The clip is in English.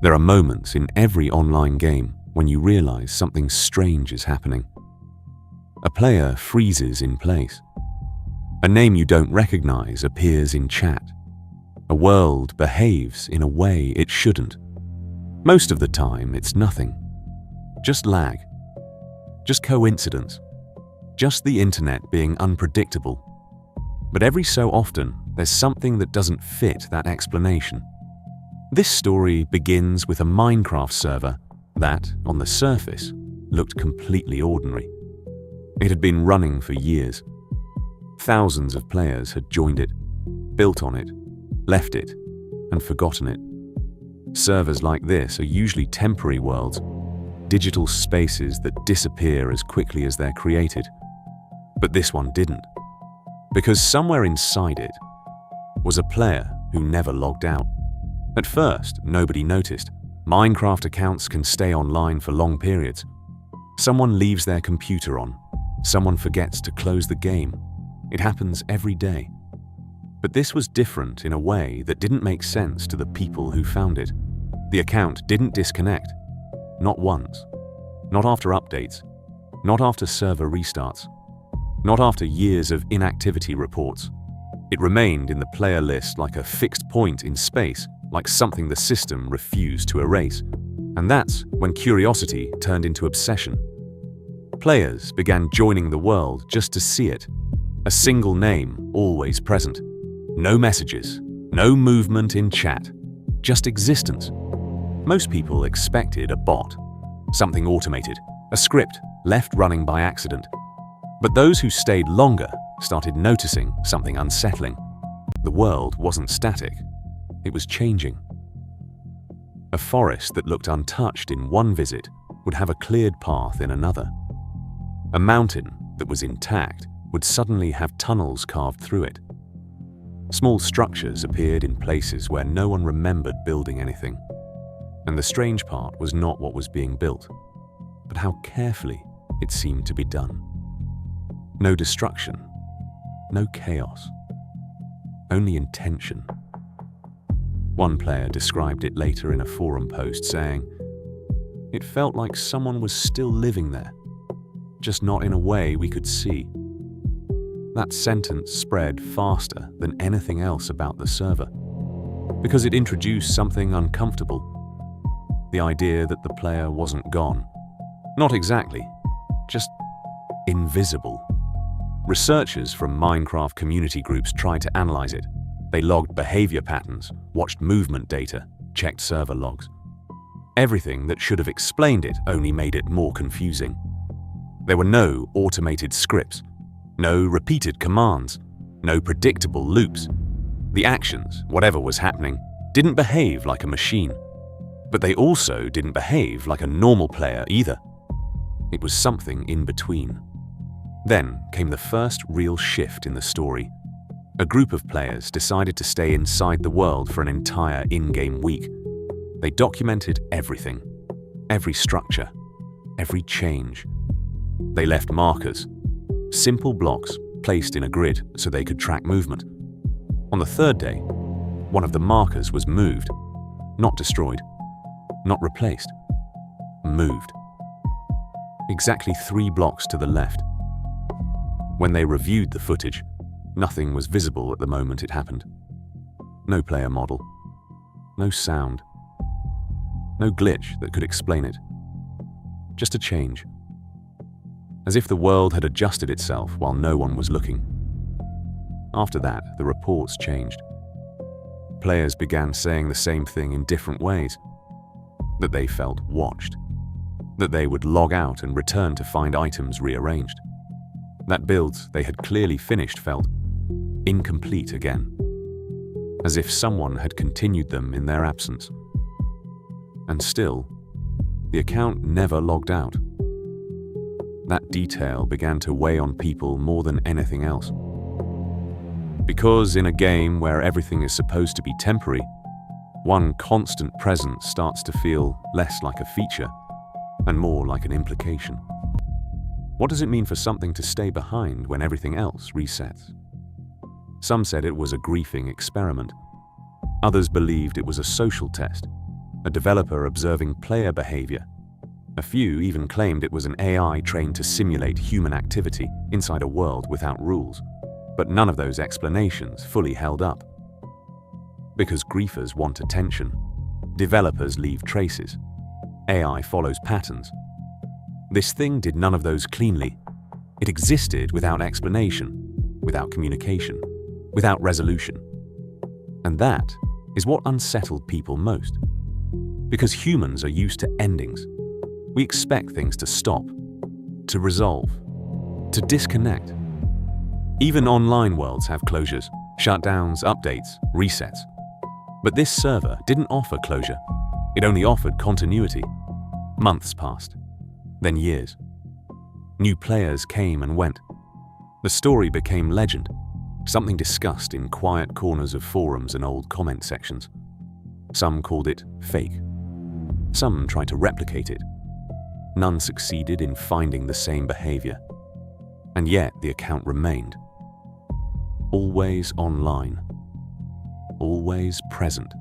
There are moments in every online game when you realize something strange is happening. A player freezes in place. A name you don't recognize appears in chat. A world behaves in a way it shouldn't. Most of the time, it's nothing. Just lag. Just coincidence. Just the internet being unpredictable. But every so often, there's something that doesn't fit that explanation. This story begins with a Minecraft server that, on the surface, looked completely ordinary. It had been running for years. Thousands of players had joined it, built on it, left it, and forgotten it. Servers like this are usually temporary worlds, digital spaces that disappear as quickly as they're created. But this one didn't, because somewhere inside it was a player who never logged out. At first, nobody noticed. Minecraft accounts can stay online for long periods. Someone leaves their computer on. Someone forgets to close the game. It happens every day. But this was different in a way that didn't make sense to the people who found it. The account didn't disconnect. Not once. Not after updates. Not after server restarts. Not after years of inactivity reports. It remained in the player list like a fixed point in space, like something the system refused to erase. And that's when curiosity turned into obsession. Players began joining the world just to see it. A single name always present. No messages, no movement in chat, just existence. Most people expected a bot, something automated, a script left running by accident. But those who stayed longer started noticing something unsettling. The world wasn't static. It was changing. A forest that looked untouched in one visit would have a cleared path in another. A mountain that was intact would suddenly have tunnels carved through it. Small structures appeared in places where no one remembered building anything. And the strange part was not what was being built, but how carefully it seemed to be done. No destruction, no chaos, only intention. One player described it later in a forum post saying, "It felt like someone was still living there, just not in a way we could see." That sentence spread faster than anything else about the server, because it introduced something uncomfortable. The idea that the player wasn't gone. Not exactly, just invisible. Researchers from Minecraft community groups tried to analyze it. They logged behavior patterns, watched movement data, checked server logs. Everything that should have explained it only made it more confusing. There were no automated scripts, no repeated commands, no predictable loops. The actions, whatever was happening, didn't behave like a machine. But they also didn't behave like a normal player either. It was something in between. Then came the first real shift in the story. A group of players decided to stay inside the world for an entire in-game week. They documented everything, every structure, every change. They left markers, simple blocks placed in a grid so they could track movement. On the third day, one of the markers was moved, not destroyed, not replaced, moved. Exactly 3 blocks to the left. When they reviewed the footage, nothing was visible at the moment it happened. No player model, no sound, no glitch that could explain it. Just a change. As if the world had adjusted itself while no one was looking. After that, the reports changed. Players began saying the same thing in different ways. That they felt watched. That they would log out and return to find items rearranged. That builds they had clearly finished felt incomplete again. As if someone had continued them in their absence. And still, the account never logged out. That detail began to weigh on people more than anything else. Because in a game where everything is supposed to be temporary, one constant presence starts to feel less like a feature and more like an implication. What does it mean for something to stay behind when everything else resets? Some said it was a griefing experiment. Others believed it was a social test, a developer observing player behavior. A few even claimed it was an AI trained to simulate human activity inside a world without rules. But none of those explanations fully held up. Because griefers want attention, developers leave traces. AI follows patterns. This thing did none of those cleanly. It existed without explanation, without communication, without resolution. And that is what unsettled people most. Because humans are used to endings. We expect things to stop, to resolve, to disconnect. Even online worlds have closures, shutdowns, updates, resets. But this server didn't offer closure. It only offered continuity. Months passed, then years. New players came and went. The story became legend, something discussed in quiet corners of forums and old comment sections. Some called it fake. Some tried to replicate it. None succeeded in finding the same behavior. And yet the account remained. Always online. Always present.